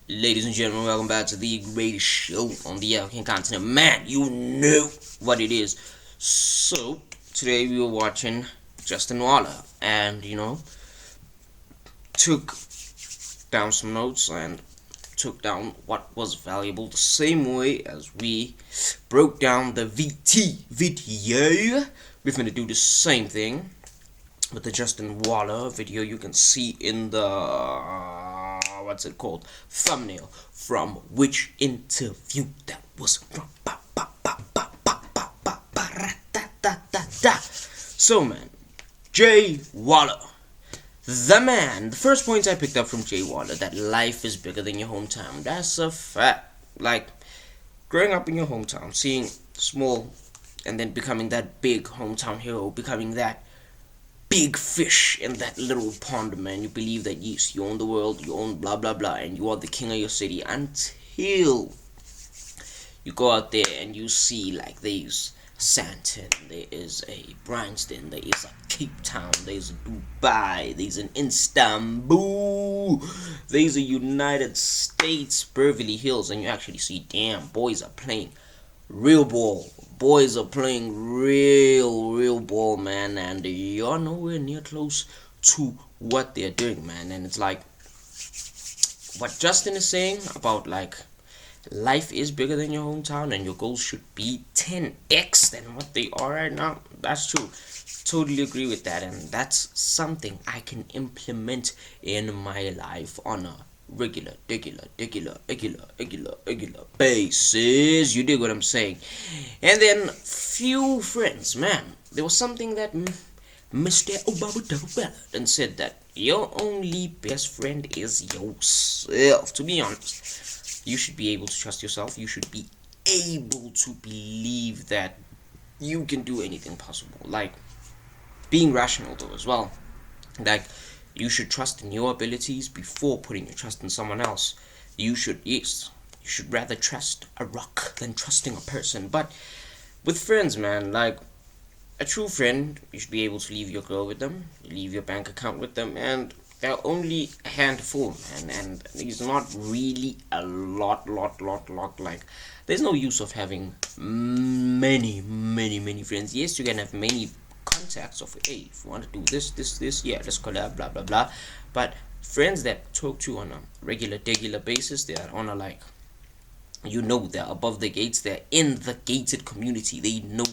Ladies and gentlemen, welcome back to the greatest show on the African continent. Man, you know what it is. So, today we were watching Justin Waller and, took down some notes and took down what was valuable the same way as we broke down the VT video. We're going to do the same thing with the Justin Waller video. You can see in the thumbnail from which interview that was from. So man, Jay Waller, the man. The first point I picked up from Jay Waller, that life is bigger than your hometown. That's a fact. Like, growing up in your hometown, seeing small and then becoming that big hometown hero, becoming that big fish in that little pond, man. You believe that yes, you own the world, you own blah blah blah, and you are the king of your city, until you go out there and you see like there's Santon, there is a Bryanston, there is a Cape Town, there's a Dubai, there's an Istanbul, there's a United States, Beverly Hills, and you actually see, damn, boys are playing real ball. Boys are playing real ball, man, and you're nowhere near close to what they're doing, man. And it's like what Justin is saying about like life is bigger than your hometown and your goals should be 10x than what they are right now. That's true. Totally agree with that, and that's something I can implement in my life on a regular basis. You dig what I'm saying? And then few friends, man, there was something that Mr. Obama and said that your only best friend is yourself. To be honest, you should be able to trust yourself. You should be able to believe that you can do anything possible. Like, being rational though as well. Like, you should trust in your abilities before putting your trust in someone else. You should rather trust a rock than trusting a person. But with friends, man, like a true friend, you should be able to leave your girl with them, leave your bank account with them, and they're only a handful, man, and there's not really a lot. Like, there's no use of having many friends. Yes, you can have many contacts of, hey, if you want to do this, yeah, let's collab, blah blah blah. But friends that talk to you on a regular basis, they are on a, like, they're above the gates, they're in the gated community, they know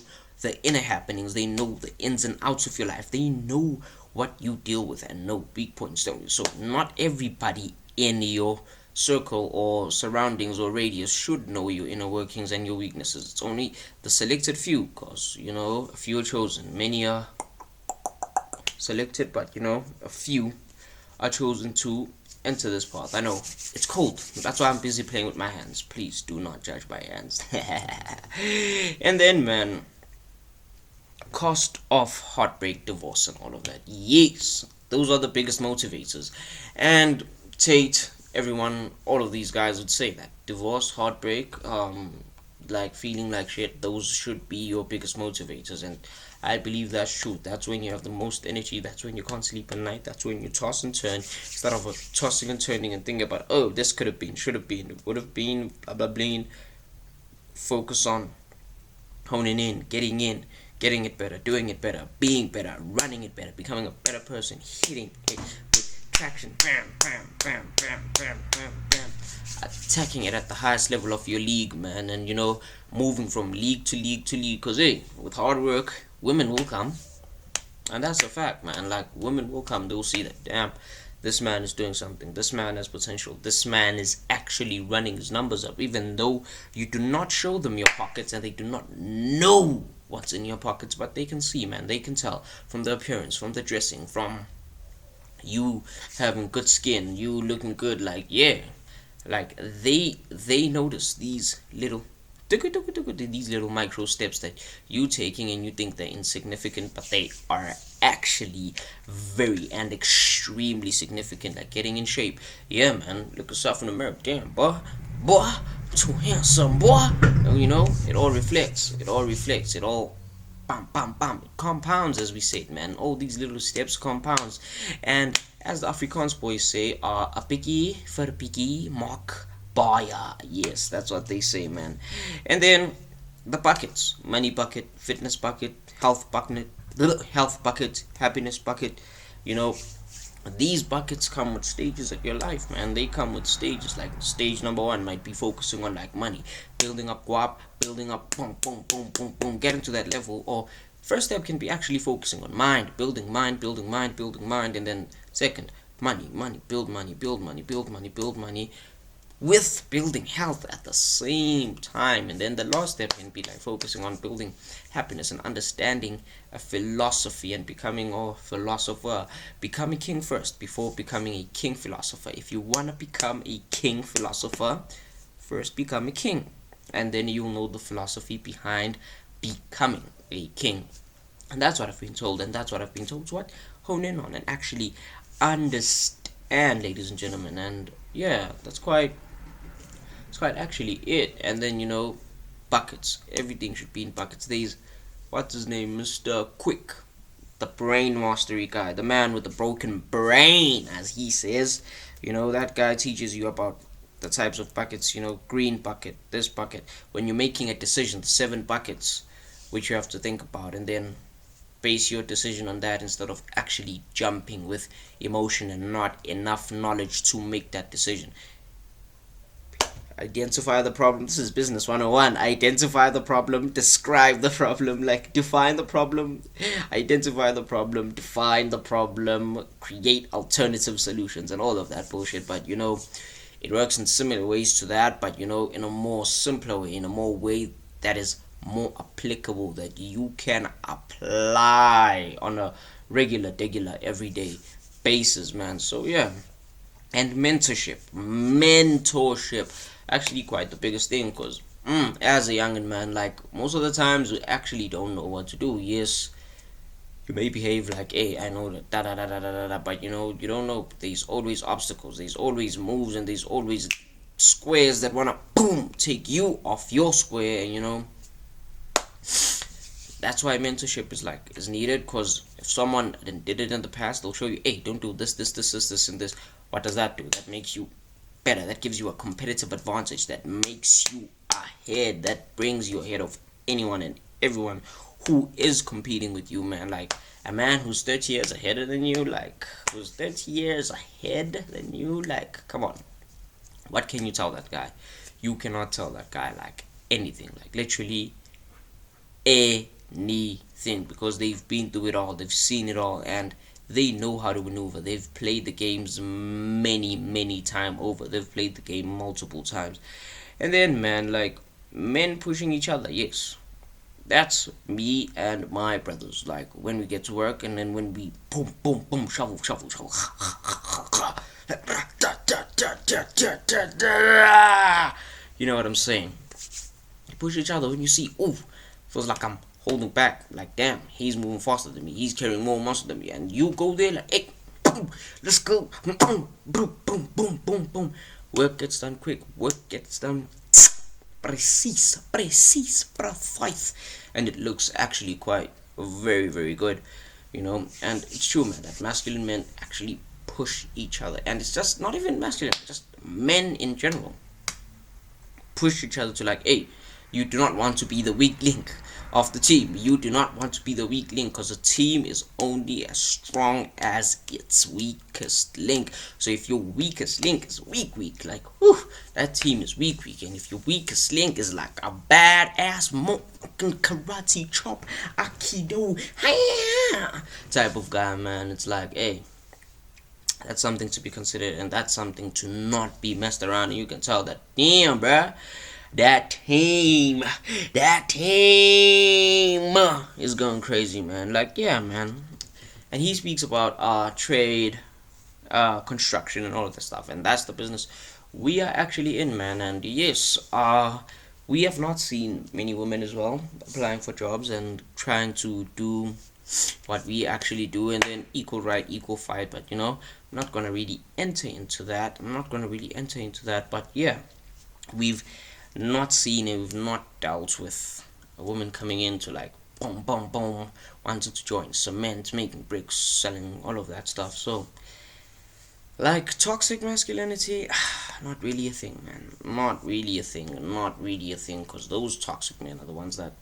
the inner happenings, they know the ins and outs of your life, they know what you deal with and know weak points, don't you? So not everybody in your circle or surroundings or radius should know your inner workings and your weaknesses. It's only the selected few, because a few are chosen, many are selected, but a few are chosen to enter this path. I know it's cold, that's why I'm busy playing with my hands. Please do not judge my hands. And then, man, cost of heartbreak, divorce, and all of that. Yes, those are the biggest motivators. And Tate, everyone, all of these guys would say that divorce, heartbreak, like feeling like shit, those should be your biggest motivators. And I believe that's true. That's when you have the most energy. That's when you can't sleep at night. That's when you toss and turn, instead of tossing and turning and thinking about, oh, this could have been, should have been, would have been, blah blah blah. Focus on honing in, getting it better, doing it better, being better, running it better, becoming a better person, hitting it with traction, bam, attacking it at the highest level of your league, man, and moving from league to league to league, because hey, with hard work, women will come, and that's a fact, man. Like, women will come, they'll see that, damn, this man is doing something, this man has potential, this man is actually running his numbers up, even though you do not show them your pockets and they do not know what's in your pockets, but they can see, man, they can tell from the appearance, from the dressing, from you having good skin, you looking good, like, yeah, like they notice these little micro steps that you taking, and you think they're insignificant, but they are actually very and extremely significant. Like getting in shape, yeah, man, look yourself in the mirror, damn, boy, too handsome, boy. It all reflects, it all bam, bam, bam. It compounds, as we said, man. All these little steps compounds. And as the Afrikaans boys say, a pikkie vir pikkie maak baie. Yes, that's what they say, man. And then the buckets: money bucket, fitness bucket, health bucket, happiness bucket. You know, these buckets come with stages of your life, man. They come with stages. Like stage number one might be focusing on like money, building up guap, building up boom, boom, boom, boom, boom, getting to that level. Or first step can be actually focusing on mind, building mind, building mind, building mind, and then second, money, money, build money, build money, build money, build money, with building health at the same time. And then the last step can be like focusing on building happiness and understanding a philosophy and becoming a philosopher. Become a king first before becoming a king philosopher. If you want to become a king philosopher, first become a king, and then you'll know the philosophy behind becoming a king. And that's what I've been told, and that's what I've been told to what hone in on and actually understand, ladies and gentlemen. And yeah, that's quite actually it. And then, you know, buckets. Everything should be in buckets. There's, what's his name, Mr. Quick, the brain mastery guy, the man with the broken brain, as he says. You know, that guy teaches you about the types of buckets. You know, green bucket, this bucket. When you're making a decision, the 7 buckets which you have to think about, and then base your decision on that instead of actually jumping with emotion and not enough knowledge to make that decision. Identify the problem. This is business 101. Identify the problem, describe the problem, like define the problem, identify the problem, define the problem, create alternative solutions, and all of that bullshit. But you know, it works in similar ways to that, but you know, in a more simpler way, in a more way that is more applicable, that you can apply on a regular, everyday basis, man. So yeah. And mentorship, actually quite the biggest thing, because as a young man, like most of the times we actually don't know what to do. Yes, you may behave like, hey, I know that, da da da da da da, but you know, you don't know. There's always obstacles, there's always moves, and there's always squares that wanna boom take you off your square. And you know, that's why mentorship is needed, because if someone did it in the past, they'll show you, hey, don't do this, and this. What does that do? That makes you better. That gives you a competitive advantage. That makes you ahead. That brings you ahead of anyone and everyone who is competing with you, man. Like a man who's 30 years ahead than you, like come on. What can you tell that guy? You cannot tell that guy like anything, like literally anything, because they've been through it all, they've seen it all, and they know how to maneuver. They've played the games many time over. They've played the game multiple times. And then, man, like men pushing each other, yes, that's me and my brothers. Like when we get to work, and then when we boom, shovel, you know what I'm saying? You push each other when you see, ooh, feels like I'm holding back, like damn, he's moving faster than me, he's carrying more muscle than me, and you go there like, hey, boom, let's go, boom. Work gets done quick, work gets done precise, precise, and it looks actually quite very good, you know. And it's true, man, that masculine men actually push each other, and it's just not even masculine, just men in general push each other to like, hey, you do not want to be the weak link of the team. You do not want to be the weak link, because a team is only as strong as its weakest link. So if your weakest link is weak, like, whew, that team is weak. And if your weakest link is like a badass motherfucking karate chop, aikido, type of guy, man, it's like, hey, that's something to be considered, and that's something to not be messed around. And you can tell that, damn, bruh, that team is going crazy, man. Like, yeah, man. And he speaks about trade, construction, and all of this stuff, and that's the business we are actually in, man. And yes, we have not seen many women as well applying for jobs and trying to do what we actually do, and then equal right, equal fight. But you know, I'm not gonna really enter into that. But yeah, we've not seen it. We've not dealt with a woman coming in to like boom, boom, boom, wanting to join cement, making bricks, selling all of that stuff. So, like, toxic masculinity, not really a thing, man. Not really a thing. Not really a thing. Because those toxic men are the ones that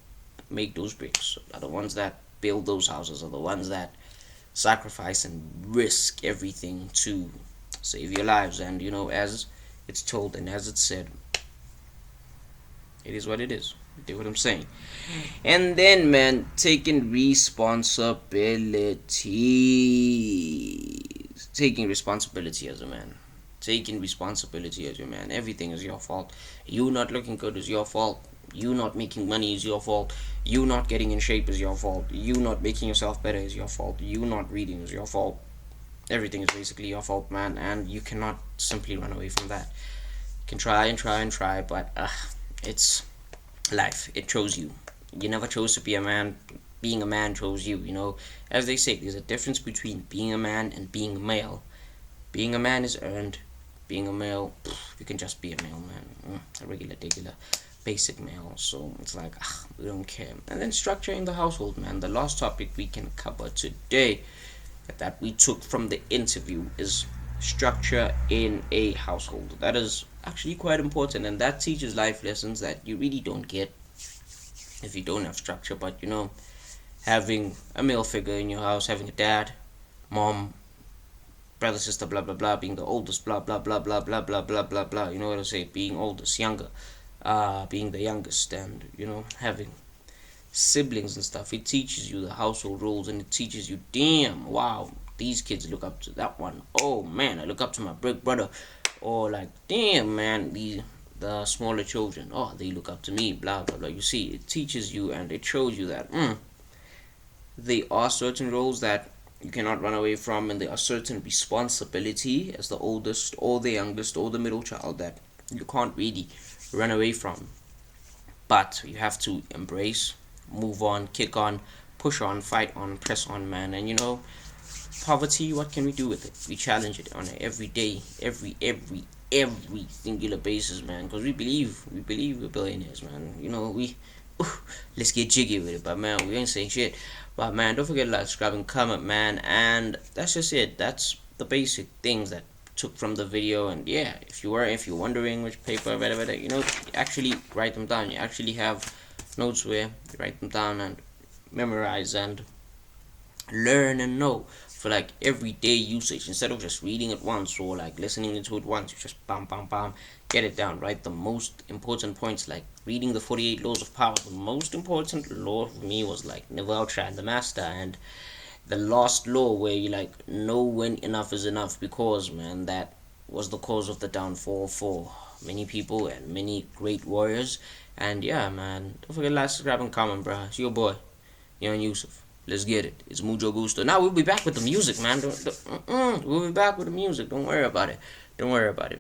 make those bricks, are the ones that build those houses, are the ones that sacrifice and risk everything to save your lives. And, as it's told and as it's said, it is what it is. You get what I'm saying? And then, man, taking responsibility. Taking responsibility as a man. Taking responsibility as your man. Everything is your fault. You not looking good is your fault. You not making money is your fault. You not getting in shape is your fault. You not making yourself better is your fault. You not reading is your fault. Everything is basically your fault, man, and you cannot simply run away from that. You can try and try and try, but it's life. It chose you. You never chose to be a man. Being a man chose you. As they say, there's a difference between being a man and being a male. Being a man is earned. Being a male, you can just be a male, man. A regular, basic male. So it's like, we don't care. And then structure in the household, man. The last topic we can cover today that we took from the interview is structure in a household. That is actually quite important, and that teaches life lessons that you really don't get if you don't have structure. But having a male figure in your house, having a dad, mom, brother, sister, blah blah blah, being the oldest, blah blah blah blah blah blah blah blah blah. You know what I say? Being oldest, younger, being the youngest, and having siblings and stuff. It teaches you the household rules, and it teaches you, damn, wow, these kids look up to that one. Oh man, I look up to my big brother. Or like, damn, man, the smaller children, oh, they look up to me, blah blah blah. You see, it teaches you and it shows you that there are certain roles that you cannot run away from, and there are certain responsibility as the oldest or the youngest or the middle child that you can't really run away from. But you have to embrace, move on, kick on, push on, fight on, press on, man. And poverty, what can we do with it? We challenge it on an everyday, every singular basis, man. Because we believe we're billionaires, man. Let's get jiggy with it. But man, we ain't saying shit. But man, don't forget to like, subscribe, and comment, man. And that's just it. That's the basic things that took from the video. And yeah, if you're wondering which paper, whatever, you actually write them down. You actually have notes where you write them down and memorize and learn and know for like everyday usage, instead of just reading it once or like listening to it once. You just bam bam bam, get it down. Write the most important points, like reading the 48 laws of power. The most important law for me was like never outshine the master, and the last law where you like know when enough is enough, because man, that was the cause of the downfall for many people and many great warriors. And yeah, man, don't forget to like, subscribe, and comment, bro. It's your boy, Young Yusuf. Let's get it. It's Mujo Gusto. Now we'll be back with the music, man. We'll be back with the music. Don't worry about it. Don't worry about it.